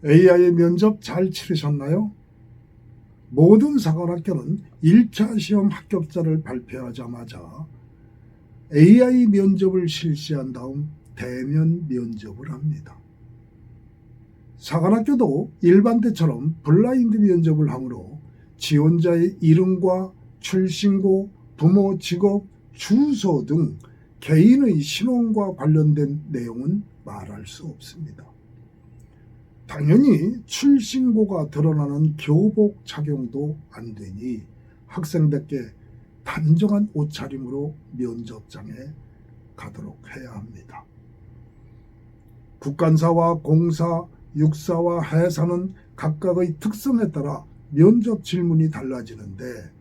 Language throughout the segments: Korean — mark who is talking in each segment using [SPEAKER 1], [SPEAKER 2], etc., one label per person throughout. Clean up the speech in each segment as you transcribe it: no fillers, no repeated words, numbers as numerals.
[SPEAKER 1] AI 면접 잘 치르셨나요? 모든 사관학교는 1차 시험 합격자를 발표하자마자 AI 면접을 실시한 다음 대면 면접을 합니다. 사관학교도 일반 때처럼 블라인드 면접을 하므로 지원자의 이름과 출신고, 부모 직업, 주소 등 개인의 신원과 관련된 내용은 말할 수 없습니다. 당연히 출신고가 드러나는 교복 착용도 안 되니 학생들께 단정한 옷차림으로 면접장에 가도록 해야 합니다. 국간사와 공사, 육사와 해사는 각각의 특성에 따라 면접 질문이 달라지는데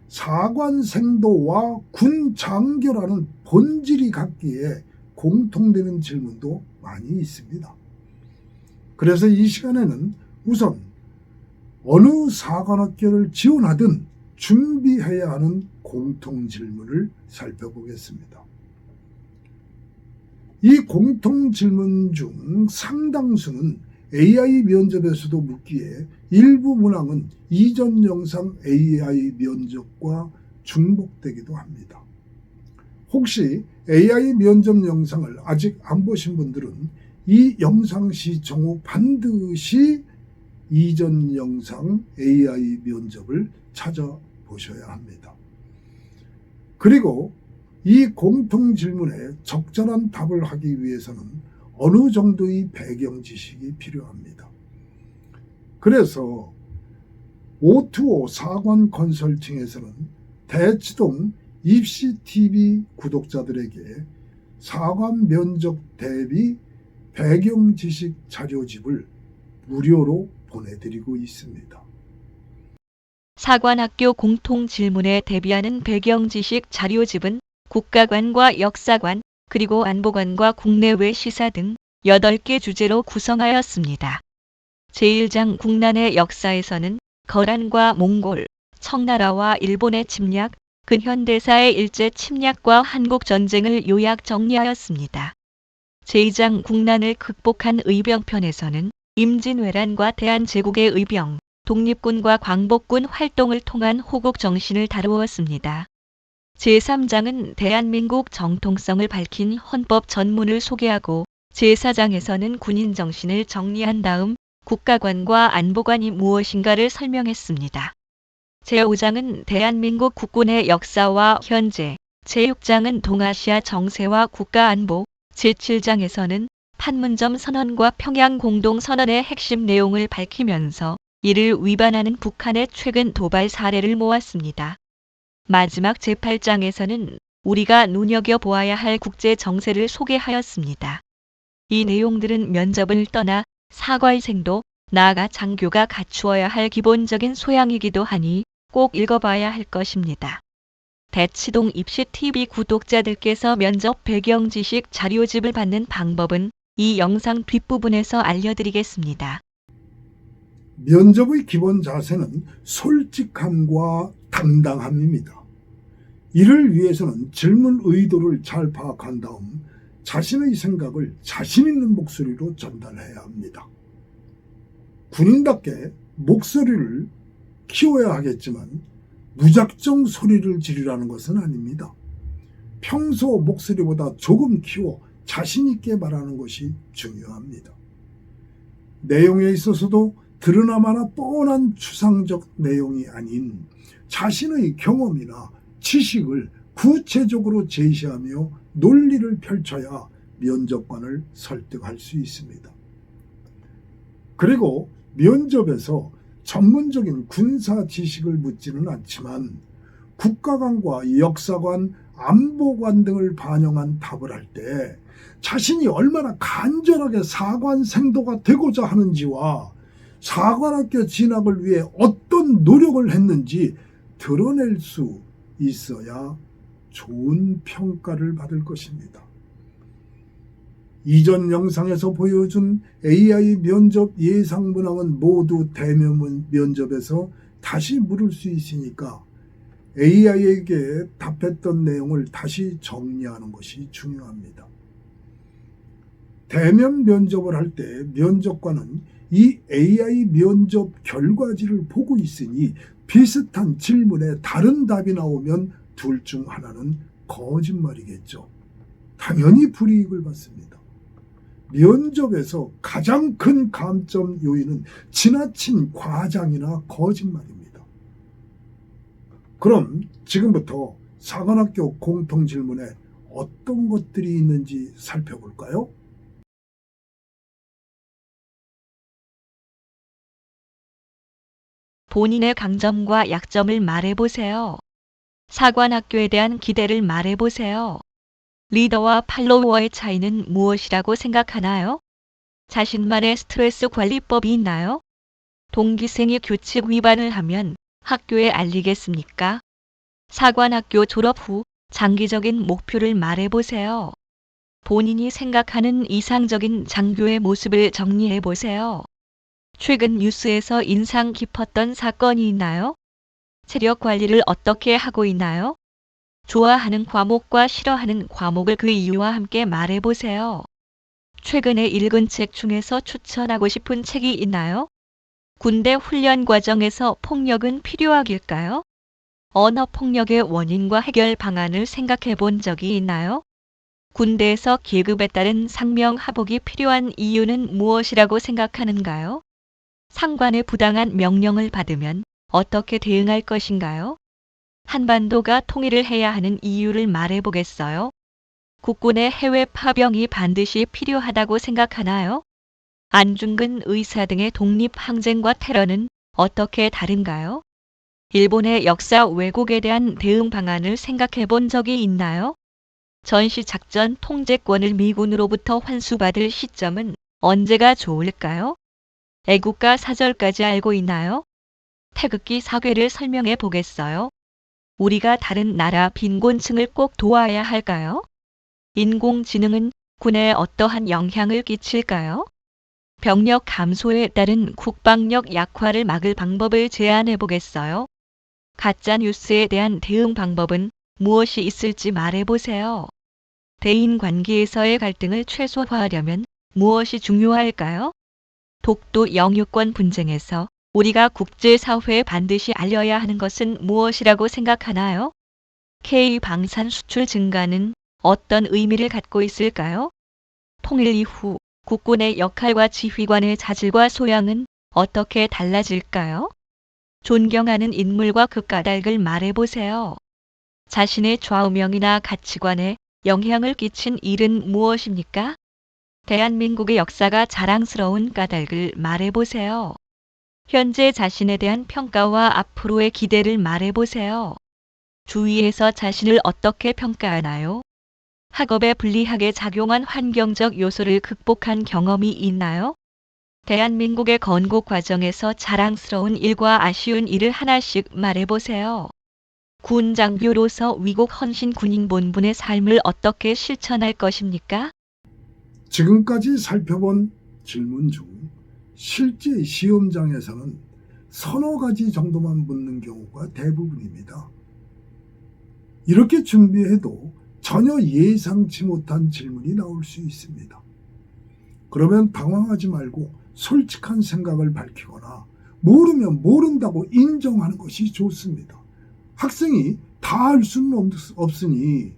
[SPEAKER 1] 사관생도와 군장교라는 본질이 같기에 공통되는 질문도 많이 있습니다. 그래서 이 시간에는 우선 어느 사관학교를 지원하든 준비해야 하는 공통질문을 살펴보겠습니다. 이 공통질문 중 상당수는 AI 면접에서도 묻기에 일부 문항은 이전 영상 AI 면접과 중복되기도 합니다. 혹시 AI 면접 영상을 아직 안 보신 분들은 이 영상 시청 후 반드시 이전 영상 AI 면접을 찾아보셔야 합니다. 그리고 이 공통 질문에 적절한 답을 하기 위해서는 어느 정도의 배경 지식이 필요합니다. 그래서 O2O 사관 컨설팅에서는 대치동 입시TV 구독자들에게 사관 면접 대비 배경 지식 자료집을 무료로 보내드리고 있습니다.
[SPEAKER 2] 사관학교 공통 질문에 대비하는 배경 지식 자료집은 국가관과 역사관, 그리고 안보관과 국내외 시사 등 8개 주제로 구성하였습니다. 제1장 국난의 역사에서는 거란과 몽골, 청나라와 일본의 침략, 근현대사의 일제 침략과 한국 전쟁을 요약 정리하였습니다. 제2장 국난을 극복한 의병편에서는 임진왜란과 대한제국의 의병, 독립군과 광복군 활동을 통한 호국 정신을 다루었습니다. 제3장은 대한민국 정통성을 밝힌 헌법 전문을 소개하고 제4장에서는 군인 정신을 정리한 다음 국가관과 안보관이 무엇인가를 설명했습니다. 제5장은 대한민국 국군의 역사와 현재, 제6장은 동아시아 정세와 국가안보, 제7장에서는 판문점 선언과 평양 공동선언의 핵심 내용을 밝히면서 이를 위반하는 북한의 최근 도발 사례를 모았습니다. 마지막 제8장에서는 우리가 눈여겨보아야 할 국제 정세를 소개하였습니다. 이 내용들은 면접을 떠나 사관생도, 나아가 장교가 갖추어야 할 기본적인 소양이기도 하니 꼭 읽어봐야 할 것입니다. 대치동 입시TV 구독자들께서 면접 배경 지식 자료집을 받는 방법은 이 영상 뒷부분에서 알려드리겠습니다.
[SPEAKER 1] 면접의 기본 자세는 솔직함과 당당함입니다. 이를 위해서는 질문 의도를 잘 파악한 다음 자신의 생각을 자신 있는 목소리로 전달해야 합니다. 군인답게 목소리를 키워야 하겠지만 무작정 소리를 지르라는 것은 아닙니다. 평소 목소리보다 조금 키워 자신 있게 말하는 것이 중요합니다. 내용에 있어서도 드러나마나 뻔한 추상적 내용이 아닌 자신의 경험이나 지식을 구체적으로 제시하며 논리를 펼쳐야 면접관을 설득할 수 있습니다. 그리고 면접에서 전문적인 군사 지식을 묻지는 않지만 국가관과 역사관, 안보관 등을 반영한 답을 할 때 자신이 얼마나 간절하게 사관생도가 되고자 하는지와 사관학교 진학을 위해 어떤 노력을 했는지 드러낼 수 있어야 좋은 평가를 받을 것입니다. 이전 영상에서 보여준 AI 면접 예상 문항은 모두 대면 면접에서 다시 물을 수 있으니까 AI에게 답했던 내용을 다시 정리하는 것이 중요합니다. 대면 면접을 할 때 면접관은 이 AI 면접 결과지를 보고 있으니 비슷한 질문에 다른 답이 나오면 둘 중 하나는 거짓말이겠죠. 당연히 불이익을 받습니다. 면접에서 가장 큰 감점 요인은 지나친 과장이나 거짓말입니다. 그럼 지금부터 사관학교 공통질문에 어떤 것들이 있는지 살펴볼까요?
[SPEAKER 2] 본인의 강점과 약점을 말해보세요. 사관학교에 대한 기대를 말해보세요. 리더와 팔로워의 차이는 무엇이라고 생각하나요? 자신만의 스트레스 관리법이 있나요? 동기생이 규칙 위반을 하면 학교에 알리겠습니까? 사관학교 졸업 후 장기적인 목표를 말해보세요. 본인이 생각하는 이상적인 장교의 모습을 정리해보세요. 최근 뉴스에서 인상 깊었던 사건이 있나요? 체력 관리를 어떻게 하고 있나요? 좋아하는 과목과 싫어하는 과목을 그 이유와 함께 말해보세요. 최근에 읽은 책 중에서 추천하고 싶은 책이 있나요? 군대 훈련 과정에서 폭력은 필요하길까요? 언어 폭력의 원인과 해결 방안을 생각해 본 적이 있나요? 군대에서 계급에 따른 상명하복이 필요한 이유는 무엇이라고 생각하는가요? 상관의 부당한 명령을 받으면 어떻게 대응할 것인가요? 한반도가 통일을 해야 하는 이유를 말해보겠어요? 국군의 해외 파병이 반드시 필요하다고 생각하나요? 안중근 의사 등의 독립항쟁과 테러는 어떻게 다른가요? 일본의 역사 왜곡에 대한 대응 방안을 생각해 본 적이 있나요? 전시작전 통제권을 미군으로부터 환수받을 시점은 언제가 좋을까요? 애국가 사절까지 알고 있나요? 태극기 사괴를 설명해 보겠어요? 우리가 다른 나라 빈곤층을 꼭 도와야 할까요? 인공지능은 군에 어떠한 영향을 끼칠까요? 병력 감소에 따른 국방력 약화를 막을 방법을 제안해 보겠어요? 가짜 뉴스에 대한 대응 방법은 무엇이 있을지 말해보세요. 대인 관계에서의 갈등을 최소화하려면 무엇이 중요할까요? 독도 영유권 분쟁에서 우리가 국제사회에 반드시 알려야 하는 것은 무엇이라고 생각하나요? K 방산 수출 증가는 어떤 의미를 갖고 있을까요? 통일 이후 국군의 역할과 지휘관의 자질과 소양은 어떻게 달라질까요? 존경하는 인물과 그 까닭을 말해보세요. 자신의 좌우명이나 가치관에 영향을 끼친 일은 무엇입니까? 대한민국의 역사가 자랑스러운 까닭을 말해보세요. 현재 자신에 대한 평가와 앞으로의 기대를 말해보세요. 주위에서 자신을 어떻게 평가하나요? 학업에 불리하게 작용한 환경적 요소를 극복한 경험이 있나요? 대한민국의 건국 과정에서 자랑스러운 일과 아쉬운 일을 하나씩 말해보세요. 군 장교로서 위국 헌신 군인 본분의 삶을 어떻게 실천할 것입니까?
[SPEAKER 1] 지금까지 살펴본 질문 중 실제 시험장에서는 서너 가지 정도만 묻는 경우가 대부분입니다. 이렇게 준비해도 전혀 예상치 못한 질문이 나올 수 있습니다. 그러면 당황하지 말고 솔직한 생각을 밝히거나 모르면 모른다고 인정하는 것이 좋습니다. 학생이 다 알 수는 없으니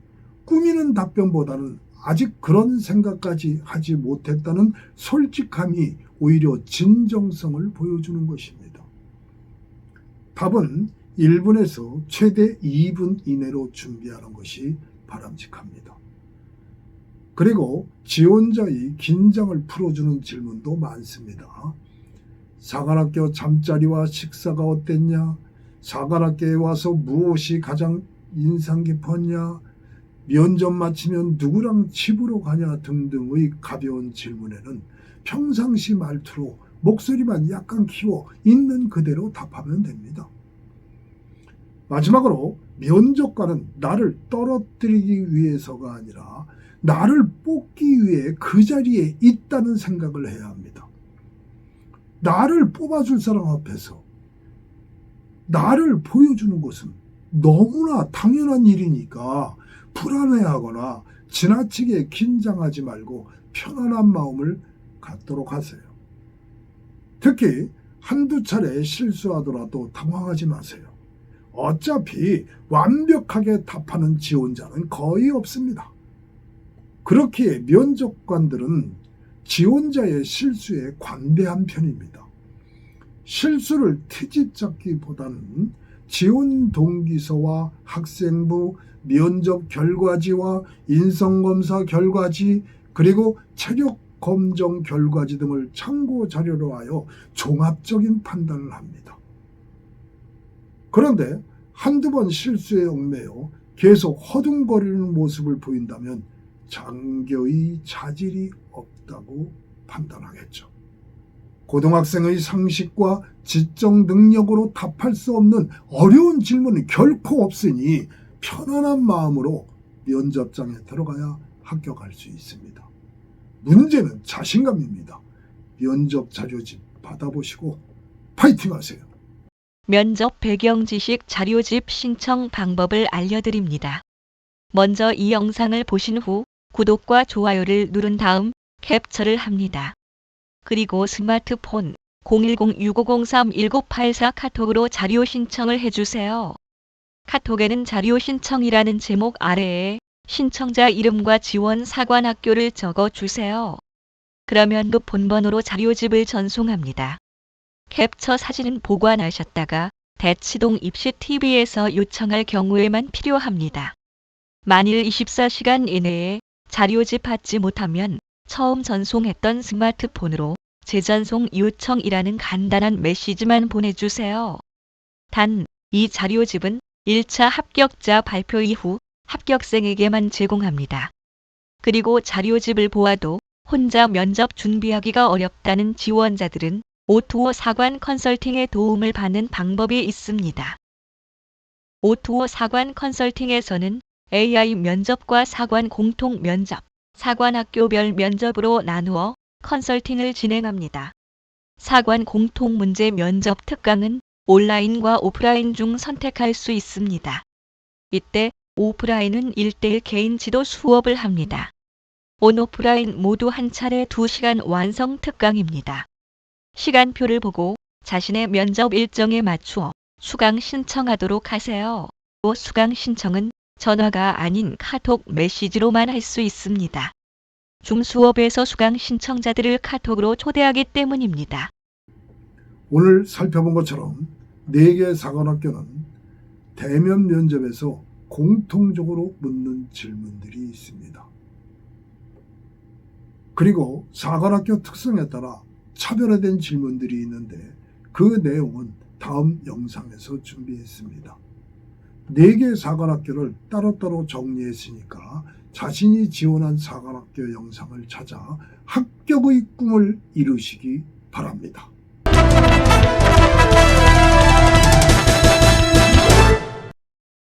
[SPEAKER 1] 꾸미는 답변보다는 아직 그런 생각까지 하지 못했다는 솔직함이 오히려 진정성을 보여주는 것입니다. 답은 1분에서 최대 2분 이내로 준비하는 것이 바람직합니다. 그리고 지원자의 긴장을 풀어주는 질문도 많습니다. 사관학교 잠자리와 식사가 어땠냐? 사관학교에 와서 무엇이 가장 인상 깊었냐? 면접 마치면 누구랑 집으로 가냐? 등등의 가벼운 질문에는 평상시 말투로 목소리만 약간 키워 있는 그대로 답하면 됩니다. 마지막으로 면접관은 나를 떨어뜨리기 위해서가 아니라 나를 뽑기 위해 그 자리에 있다는 생각을 해야 합니다. 나를 뽑아줄 사람 앞에서 나를 보여주는 것은 너무나 당연한 일이니까 불안해하거나 지나치게 긴장하지 말고 편안한 마음을 갖도록 하세요. 특히 한두 차례 실수하더라도 당황하지 마세요. 어차피 완벽하게 답하는 지원자는 거의 없습니다. 그렇기에 면접관들은 지원자의 실수에 관대한 편입니다. 실수를 트집잡기보다는 지원 동기서와 학생부, 면접 결과지와 인성검사 결과지, 그리고 체력 검정 결과지 등을 참고 자료로 하여 종합적인 판단을 합니다. 그런데 한두 번 실수에 얽매여 계속 허둥거리는 모습을 보인다면 장교의 자질이 없다고 판단하겠죠. 고등학생의 상식과 지적 능력으로 답할 수 없는 어려운 질문이 결코 없으니 편안한 마음으로 면접장에 들어가야 합격할 수 있습니다. 문제는 자신감입니다. 면접 자료집 받아보시고 파이팅 하세요.
[SPEAKER 2] 면접 배경 지식 자료집 신청 방법을 알려드립니다. 먼저 이 영상을 보신 후 구독과 좋아요를 누른 다음 캡처를 합니다. 그리고 스마트폰 010-6503-1984 카톡으로 자료 신청을 해주세요. 카톡에는 자료 신청이라는 제목 아래에 신청자 이름과 지원 사관학교를 적어주세요. 그러면 그 본번호로 자료집을 전송합니다. 캡처 사진은 보관하셨다가 대치동 입시TV에서 요청할 경우에만 필요합니다. 만일 24시간 이내에 자료집 받지 못하면 처음 전송했던 스마트폰으로 재전송 요청이라는 간단한 메시지만 보내주세요. 단, 이 자료집은 1차 합격자 발표 이후 합격생에게만 제공합니다. 그리고 자료집을 보아도 혼자 면접 준비하기가 어렵다는 지원자들은 O2O 사관 컨설팅의 도움을 받는 방법이 있습니다. O2O 사관 컨설팅에서는 AI 면접과 사관 공통 면접, 사관학교별 면접으로 나누어 컨설팅을 진행합니다. 사관 공통 문제 면접 특강은 온라인과 오프라인 중 선택할 수 있습니다. 이때 오프라인은 1:1 개인 지도 수업을 합니다. 온 오프라인 모두 한 차례 2시간 완성 특강입니다. 시간표를 보고 자신의 면접 일정에 맞추어 수강 신청하도록 하세요. 수강 신청은 전화가 아닌 카톡 메시지로만 할 수 있습니다. 중수업에서 수강 신청자들을 카톡으로 초대하기 때문입니다.
[SPEAKER 1] 오늘 살펴본 것처럼 4개 사관학교는 대면 면접에서 공통적으로 묻는 질문들이 있습니다. 그리고 사관학교 특성에 따라 차별화된 질문들이 있는데 그 내용은 다음 영상에서 준비했습니다. 4개 사관학교를 따로따로 정리했으니까 자신이 지원한 사관학교 영상을 찾아 합격의 꿈을 이루시기 바랍니다.